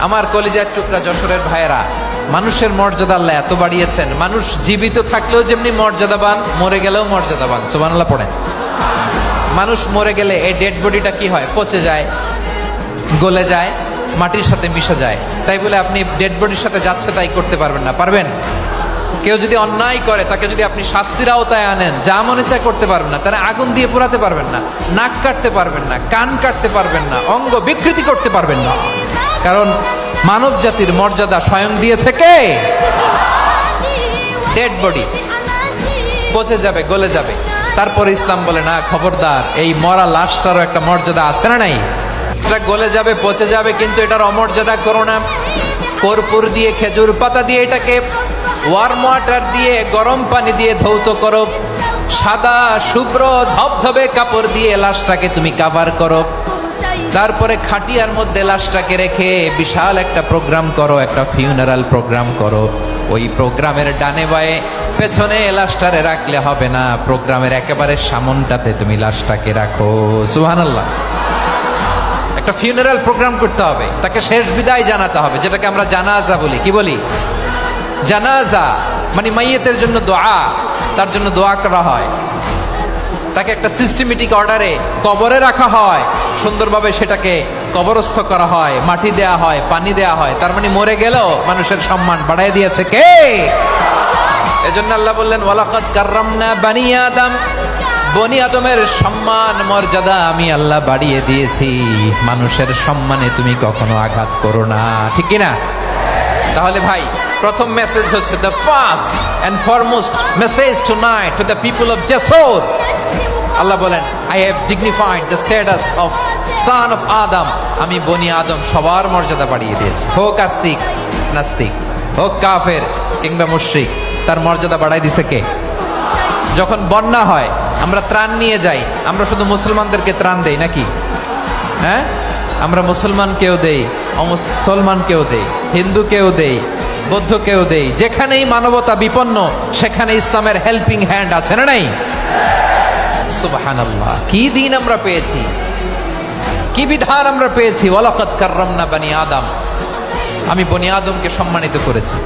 আমার কলিজার টুকরা যশোরের ভাইয়েরা, মানুষের মর্যাদা আল্লাহ এত বাড়িয়েছেন, মানুষ জীবিত থাকলেও যেমনি মর্যাদাবান, মরে গেলেও মর্যাদাবান। সুবহানাল্লাহ পড়েন। মানুষ মরে গেলে এই ডেড বডিটা কি হয়? পচে যায়, গলে যায়, মাটির সাথে মিশে যায়। তাই বলে আপনি ডেড বডির সাথে যাচ্ছে তাই করতে পারবেন না। পারবেন? কেউ যদি অন্যায় করে তাকে যদি আপনি শাস্তির আওতায় আনেন, যা মনে চায় করতে পারবেন না। তারা আগুন দিয়ে পোড়াতে পারবেন না, নাক কাটতে পারবেন না, কান কাটতে পারবেন না, অঙ্গ বিকৃতি করতে পারবেন না। কারণ মানব জাতির মর্যাদা স্বয়ং দিয়েছে কে? ডেড বডি পচে যাবে, গলে যাবে। তারপরে ইসলাম বলে না, খবরদার, এই মরা লাশটারও একটা মর্যাদা আছে না নাই? এটা গলে যাবে, পচে যাবে, কিন্তু এটার অমর্যাদা করো না। কর্পূর দিয়ে, খেজুর পাতা দিয়ে এটাকে ওয়ার্ম ওয়াটার দিয়ে, গরম পানি দিয়ে ধৌত করো। সাদা শুভ্র ধবধবে কাপড় দিয়ে লাশটাকে তুমি কাভার করো। তারপরে খাটিয়ার মধ্যে লাশটাকে রেখে বিশাল একটা প্রোগ্রাম করো, একটা ফিউনারাল প্রোগ্রাম করো। ওই প্রোগ্রামের ডানে বায়ে পেছনে লাশটারে রাখলে হবে না, প্রোগ্রামের একেবারে সামনটাতে তুমি লাশটাকে রাখো। সুবহানাল্লাহ। একটা ফিউনারাল প্রোগ্রাম করতে হবে, তাকে শেষ বিদায় জানাতে হবে, যেটাকে আমরা জানাজা বলি। কি বলি? জানাজা মানে মাইয়েতের জন্য দোয়া, তার জন্য দোয়া করা হয়, তাকে একটা সিস্টেমেটিক অর্ডারে কবরে রাখা হয়, সুন্দরভাবে সেটাকে কবরস্থ করা হয়, মাটি দেয়া হয়, পানি দেয়া হয়। তার মানে মরে গেলেও মানুষের সম্মান বাড়াই দিয়েছে কে? এজন্য আল্লাহ বললেন, ওয়ালাকাদ কাররামনা বানি আদম, বনি আদমের সম্মান মর্যাদা আমি আল্লাহ বাড়িয়ে দিয়েছি। মানুষের সম্মানে তুমি কখনো আঘাত করো না, ঠিক কি না? তাহলে ভাই, প্রথম মেসেজ হচ্ছে, the first and foremost message tonight to the people of Jashore. আল্লাহ বলেন, I have dignified the status of son of Adam. আমি বনি আদম সবার মর্যাদা বাড়িয়ে দিয়েছি। হোক আস্তিক নাস্তিক, হোক কাফের কিংবা মুশরিক, তার মর্যাদা বাড়াই দিছে কে? যখন বন্যা হয় আমরা ত্রাণ নিয়ে যাই, আমরা শুধু মুসলমানদেরকে ত্রাণ দেই নাকি? হ্যাঁ, আমরা মুসলমানকেও দেই, অমুসলমানকেও দেই, হিন্দুকেও দেই, বৌদ্ধকেও দেই। যেখানেই মানবতা বিপন্ন সেখানে ইসলামের হেল্পিং হ্যান্ড আছে না নাই? সুবহানাল্লাহ। কি দিন আমরা পেয়েছি, কি বিধান আমরা পেয়েছি। ওয়ালাকাদ কাররামনা বানি আদম, আমি বনি আদমকে সম্মানিত করেছি।